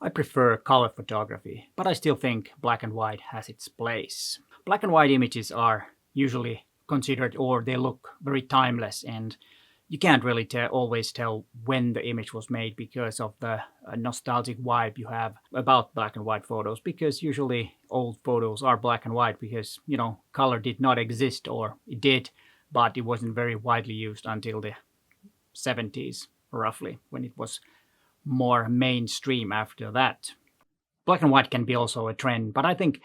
I prefer color photography, but I still think black and white has its place. Black and white images are usually considered, or they look very timeless, and you can't really always tell when the image was made because of the nostalgic vibe you have about black and white photos, because usually old photos are black and white because, color did not exist, or it did, but it wasn't very widely used until the 70s, roughly, when it was more mainstream after that. Black and white can be also a trend, but I think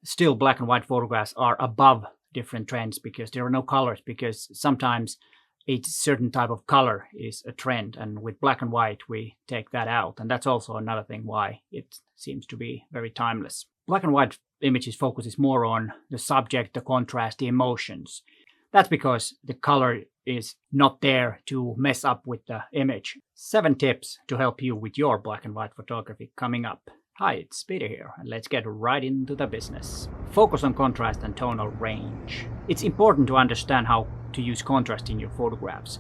still black and white photographs are above different trends because there are no colors, because sometimes a certain type of color is a trend, and with black and white we take that out, and that's also another thing why it seems to be very timeless. Black and white images focuses more on the subject, the contrast, the emotions. That's because the color is not there to mess up with the image. 7 tips to help you with your black and white photography coming up. Hi, it's Peter here, and let's get right into the business. Focus on contrast and tonal range. It's important to understand how to use contrast in your photographs.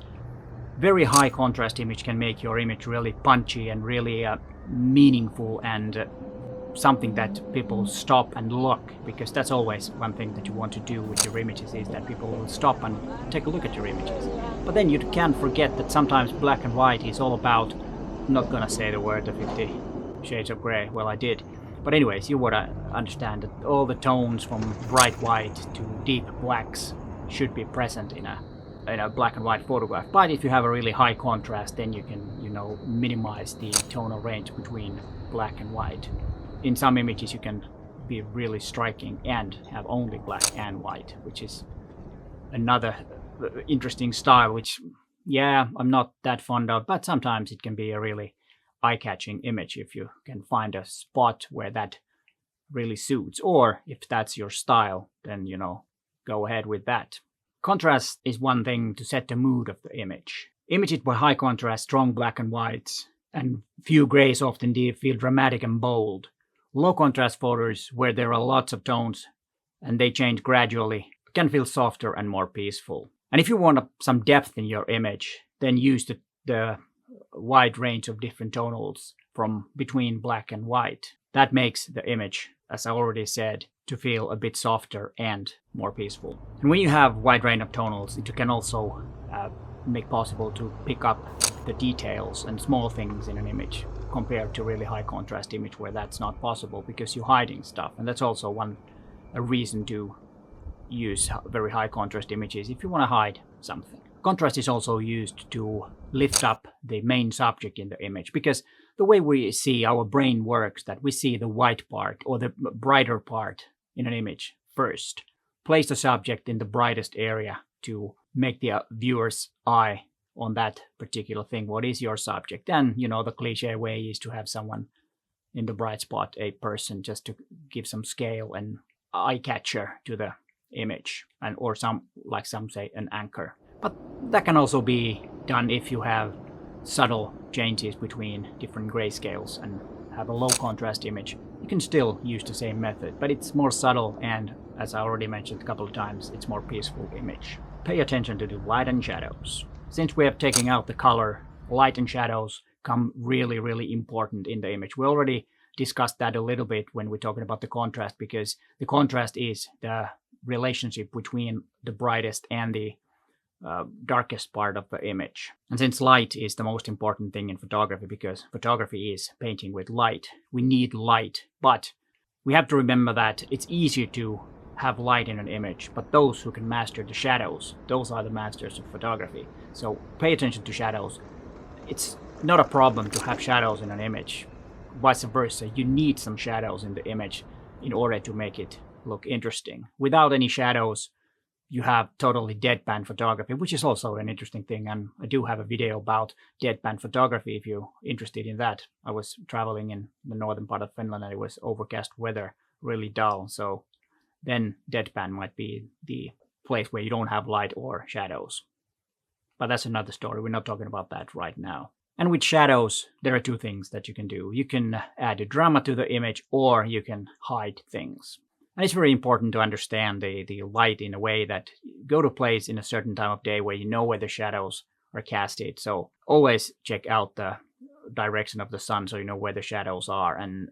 Very high contrast image can make your image really punchy and really meaningful, and something that people stop and look, because that's always one thing that you want to do with your images, is that people will stop and take a look at your images. But then you can't forget that sometimes black and white is all about, I'm not gonna say the word, the 50 shades of grey. Well, I did. But anyways, you would understand that all the tones from bright white to deep blacks should be present in a black and white photograph. But if you have a really high contrast, then you can, minimize the tonal range between black and white. In some images you can be really striking and have only black and white, which is another interesting style, which, I'm not that fond of, but sometimes it can be a really eye-catching image if you can find a spot where that really suits, or if that's your style, then, go ahead with that. Contrast is one thing to set the mood of the image. Images with high contrast, strong black and whites, and few grays often feel dramatic and bold. Low contrast photos, where there are lots of tones and they change gradually, can feel softer and more peaceful. And if you want some depth in your image, then use the wide range of different tonals from between black and white. That makes the image, as I already said, to feel a bit softer and more peaceful. And when you have wide range of tonals, it can also make possible to pick up the details and small things in an image, compared to really high contrast image where that's not possible because you're hiding stuff. And that's also a reason to use very high contrast images if you want to hide something. Contrast is also used to lift up the main subject in the image, because the way we see our brain works, that we see the white part or the brighter part in an image first. Place the subject in the brightest area to make the viewer's eye on that particular thing. What is your subject? And, the cliche way is to have someone in the bright spot, a person, just to give some scale and eye catcher to the image, and or some say, an anchor. But that can also be done if you have subtle changes between different grayscales and have a low contrast image. You can still use the same method, but it's more subtle, and as I already mentioned a couple of times, it's more peaceful image. Pay attention to the light and shadows. Since we have taken out the color, light and shadows come really, really important in the image. We already discussed that a little bit when we're talking about the contrast, because the contrast is the relationship between the brightest and the darkest part of the image. And since light is the most important thing in photography, because photography is painting with light, we need light. But we have to remember that it's easier to have light in an image, but those who can master the shadows, those are the masters of photography. So pay attention to shadows. It's not a problem to have shadows in an image. Vice versa, you need some shadows in the image in order to make it look interesting. Without any shadows, you have totally deadpan photography, which is also an interesting thing, and I do have a video about deadpan photography if you're interested in that. I was traveling in the northern part of Finland and it was overcast weather, really dull, so then deadpan might be the place where you don't have light or shadows. But that's another story. We're not talking about that right now. And with shadows, there are 2 things that you can do. You can add a drama to the image, or you can hide things. And it's very important to understand the light in a way that go to place in a certain time of day where you know where the shadows are casted. So always check out direction of the sun, so you know where the shadows are. And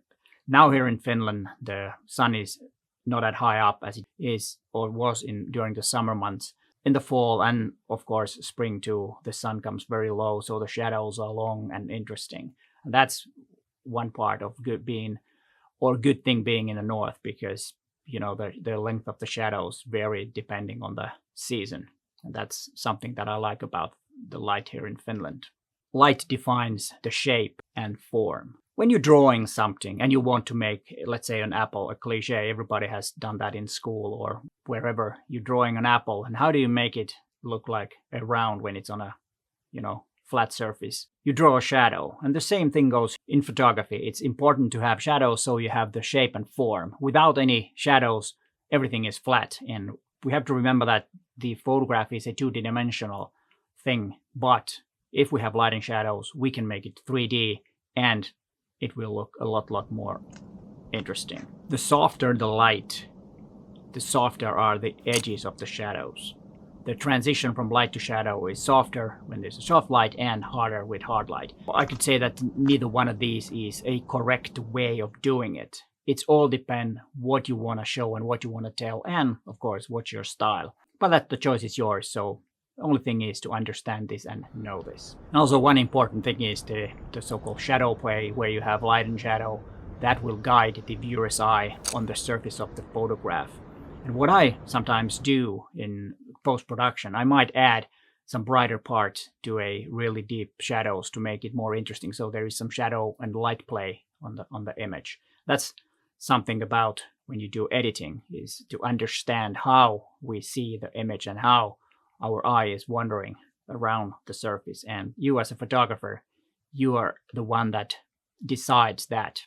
now here in Finland, the sun is not that high up as it is or was during the summer months. In the fall and of course spring too, the sun comes very low, so the shadows are long and interesting. And that's one part of good thing being in the north, because you know the length of the shadows vary depending on the season. And that's something that I like about the light here in Finland. Light defines the shape and form. When you're drawing something and you want to make, let's say, an apple, a cliche, everybody has done that in school or wherever, you're drawing an apple, and how do you make it look like a round when it's on a, flat surface? You draw a shadow. And the same thing goes in photography. It's important to have shadows so you have the shape and form. Without any shadows, everything is flat. And we have to remember that the photograph is a two-dimensional thing, but if we have light and shadows, we can make it 3D and it will look a lot more interesting. The softer the light, the softer are the edges of the shadows. The transition from light to shadow is softer when there's a soft light and harder with hard light. I could say that neither one of these is a correct way of doing it. It's all depend what you want to show and what you want to tell, and of course what's your style. But that the choice is yours, so the only thing is to understand this and know this. And also one important thing is the so-called shadow play, where you have light and shadow that will guide the viewer's eye on the surface of the photograph. And what I sometimes do in post-production, I might add some brighter parts to a really deep shadows to make it more interesting, so there is some shadow and light play on the image. That's something about when you do editing, is to understand how we see the image and how our eye is wandering around the surface. And you as a photographer, you are the one that decides that.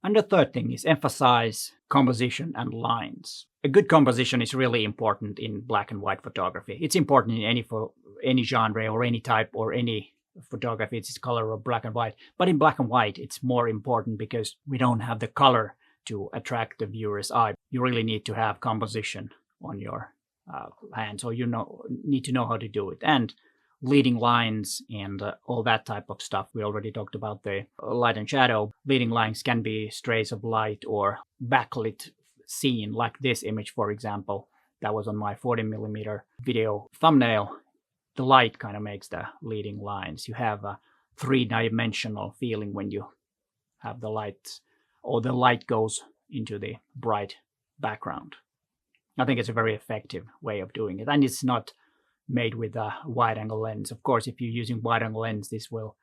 And the third thing is emphasize composition and lines. A good composition is really important in black and white photography. It's important in any genre or any type or any photography. It's color or black and white. But in black and white, it's more important because we don't have the color to attract the viewer's eye. You really need to have composition on your hand, so you need to know how to do it. And leading lines and all that type of stuff. We already talked about the light and shadow. Leading lines can be strays of light or backlit scene, like this image, for example, that was on my 40mm video thumbnail. The light kind of makes the leading lines. You have a three-dimensional feeling when you have the light, or the light goes into the bright background. I think it's a very effective way of doing it, and it's not made with a wide-angle lens. Of course, if you're using wide-angle lens, this will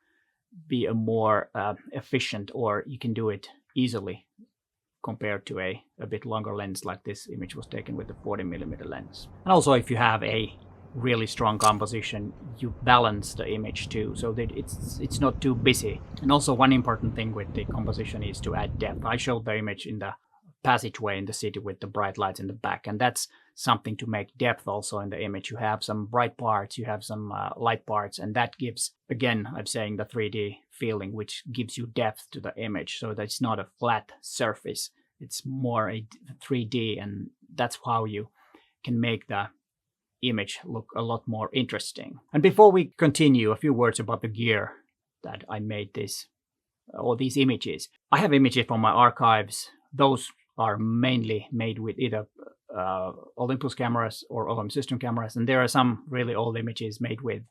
be a more efficient, or you can do it easily compared to a bit longer lens, like this image was taken with the 40mm lens. And also, if you have a really strong composition, you balance the image too, so that it's not too busy. And also, one important thing with the composition is to add depth. I showed the image in the passageway in the city with the bright lights in the back, and that's something to make depth also in the image. You have some bright parts, you have some light parts, and that gives, again, I'm saying, the 3D feeling, which gives you depth to the image, so that it's not a flat surface, it's more a 3D, and that's how you can make the image look a lot more interesting. And before we continue, a few words about the gear that I made these images. I have images from my archives. Those are mainly made with either Olympus cameras or OM system cameras, and there are some really old images made with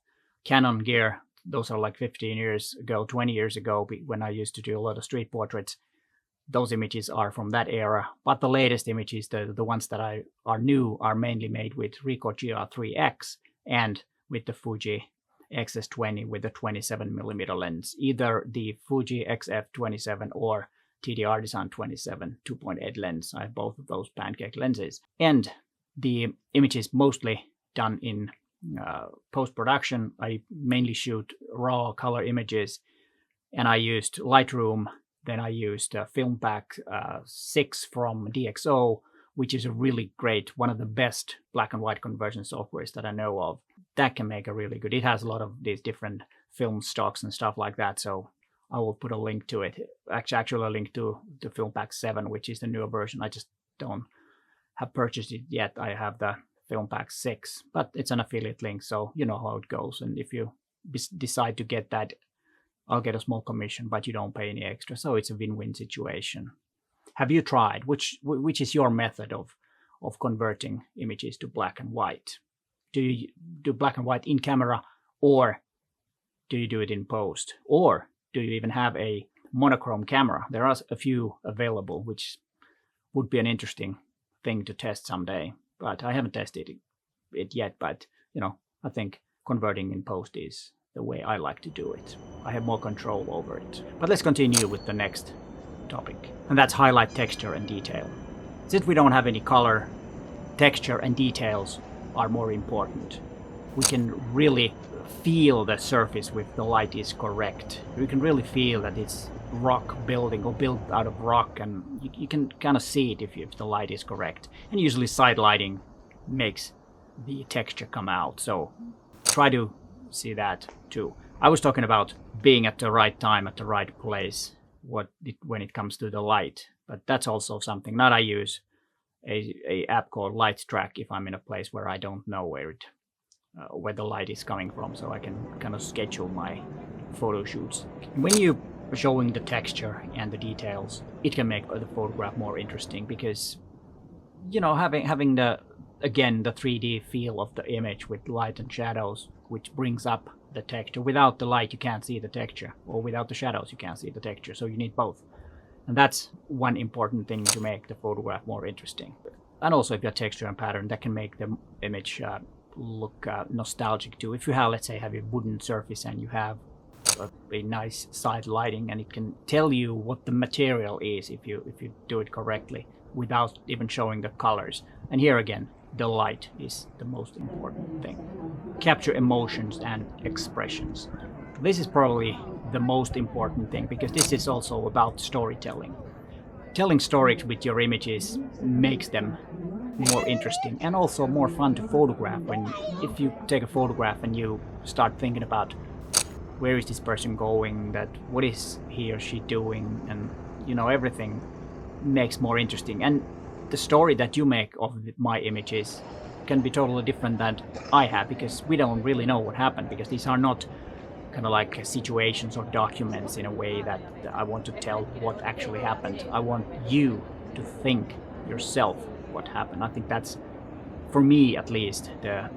Canon gear. Those are like 15 years ago, 20 years ago, when I used to do a lot of street portraits. Those images are from that era, but the latest images, the ones that are new, are mainly made with Ricoh GR3X and with the Fuji XS20 with the 27mm lens, either the Fuji XF27 or TD Artisan 27 2.8 lens. I have both of those pancake lenses. And the image is mostly done in post-production. I mainly shoot raw color images, and I used Lightroom. Then I used Filmpack 6 from DxO, which is a really great, one of the best black and white conversion softwares that I know of. That can make a really good, it has a lot of these different film stocks and stuff like that, so I will put a link to it. Actually a link to the Filmpack 7, which is the newer version. I just don't have purchased it yet. I have the Filmpack 6, but it's an affiliate link, so you know how it goes. And if you decide to get that I'll get a small commission, but you don't pay any extra. So it's a win-win situation. Have you tried? Which is your method of converting images to black and white? Do you do black and white in camera, or do you do it in post? Or do you even have a monochrome camera? There are a few available, which would be an interesting thing to test someday. But I haven't tested it yet. But, I think converting in post is the way I like to do it. I have more control over it. But let's continue with the next topic. And that's highlight, texture, and detail. Since we don't have any color, texture and details are more important. We can really feel the surface if the light is correct. We can really feel that it's rock building or built out of rock, and you can kind of see it if the light is correct. And usually side lighting makes the texture come out. So try to see that too. I was talking about being at the right time, at the right place, when it comes to the light. But that's also something that I use a app called Light Track if I'm in a place where I don't know where the light is coming from, so I can kind of schedule my photo shoots. When you are showing the texture and the details, it can make the photograph more interesting because, having the 3D feel of the image with light and shadows, which brings up the texture. Without the light, you can't see the texture, or without the shadows, you can't see the texture. So you need both. And that's one important thing to make the photograph more interesting. And also, if you have texture and pattern, that can make the image look nostalgic too. If you have, let's say, a wooden surface and you have a nice side lighting, and it can tell you what the material is if you do it correctly without even showing the colors. And here again, the light is the most important thing. Capture emotions and expressions. This is probably the most important thing because this is also about storytelling. Telling stories with your images makes them more interesting and also more fun to photograph. If you take a photograph and you start thinking about where is this person going, what is he or she doing, and everything makes more interesting. And the story that you make of my images can be totally different than I have, because we don't really know what happened, because these are not kind of like situations or documents in a way that I want to tell what actually happened. I want you to think yourself what happened. I think that's, for me at least, the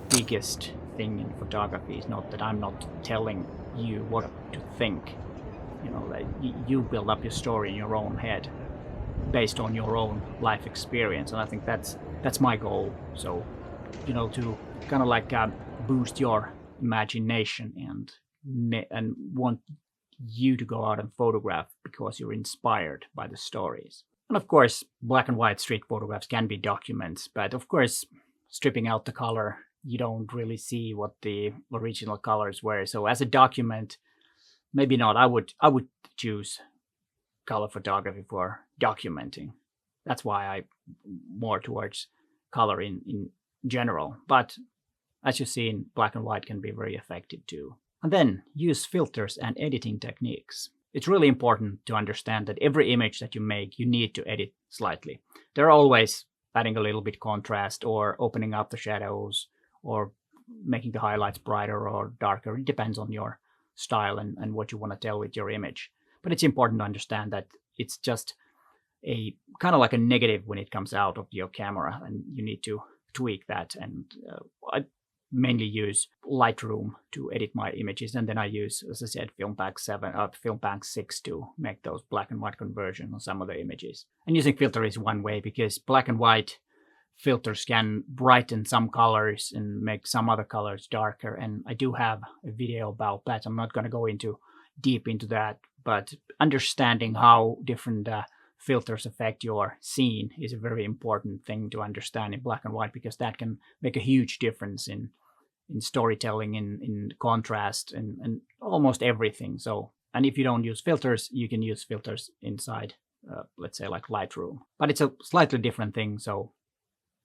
biggest thing in photography is not that I'm not telling you what to think. That you build up your story in your own head based on your own life experience, and I think that's my goal. So, to kind of like boost your imagination and want you to go out and photograph because you're inspired by the stories. And of course, black and white street photographs can be documents, but of course, stripping out the color, you don't really see what the original colors were. So as a document, maybe not. I would choose color photography for documenting. That's why I more towards color in general. But as you see, in black and white can be very effective too. And then use filters and editing techniques. It's really important to understand that every image that you make, you need to edit slightly. There are always adding a little bit contrast or opening up the shadows or making the highlights brighter or darker. It depends on your style and what you want to tell with your image. But it's important to understand that it's just a kind of like a negative when it comes out of your camera, and you need to tweak that. And I mainly use Lightroom to edit my images, and then I use, as I said, Filmpack 6 to make those black and white conversion on some of the images. And using filter is one way, because black and white filters can brighten some colors and make some other colors darker. And I do have a video about that. I'm not going to go deep into that, but understanding how different filters affect your scene is a very important thing to understand in black and white, because that can make a huge difference in storytelling, in contrast, and almost everything. So, and if you don't use filters, you can use filters inside, let's say like Lightroom. But it's a slightly different thing, so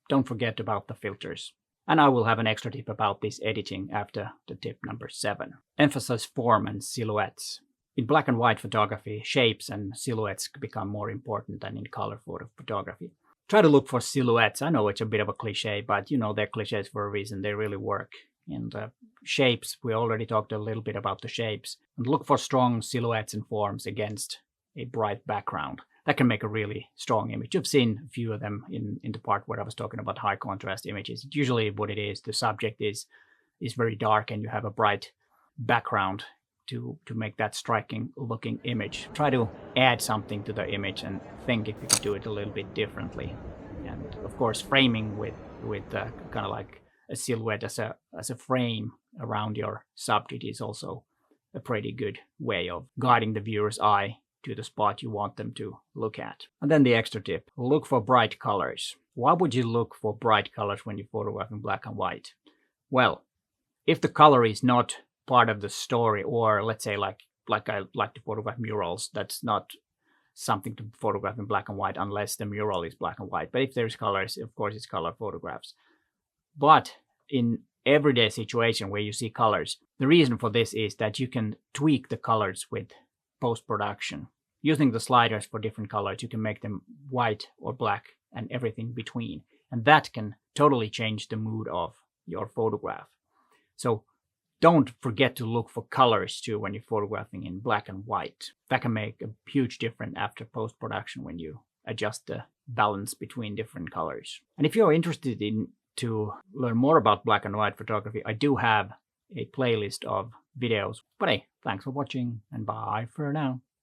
don't forget about the filters. And I will have an extra tip about this editing after the tip number 7. Emphasize form and silhouettes. In black and white photography, shapes and silhouettes become more important than in color photo photography. Try to look for silhouettes. I know it's a bit of a cliche, but they're cliches for a reason. They really work. And shapes, we already talked a little bit about the shapes. And look for strong silhouettes and forms against a bright background. That can make a really strong image. You've seen a few of them in the part where I was talking about high contrast images. Usually what it is, the subject is very dark and you have a bright background to make that striking looking image. Try to add something to the image and think if you could do it a little bit differently. And of course, framing with kind of like a silhouette as a frame around your subject is also a pretty good way of guiding the viewer's eye to the spot you want them to look at. And then the extra tip, look for bright colors. Why would you look for bright colors when you photograph in black and white? Well, if the color is not part of the story, or let's say like I like to photograph murals, that's not something to photograph in black and white unless the mural is black and white. But if there's colors, of course it's color photographs. But in everyday situation where you see colors, the reason for this is that you can tweak the colors with post-production. Using the sliders for different colors, you can make them white or black and everything between. And that can totally change the mood of your photograph. So don't forget to look for colors too when you're photographing in black and white. That can make a huge difference after post-production when you adjust the balance between different colors. And if you're interested to learn more about black and white photography, I do have a playlist of videos. But hey, thanks for watching and bye for now.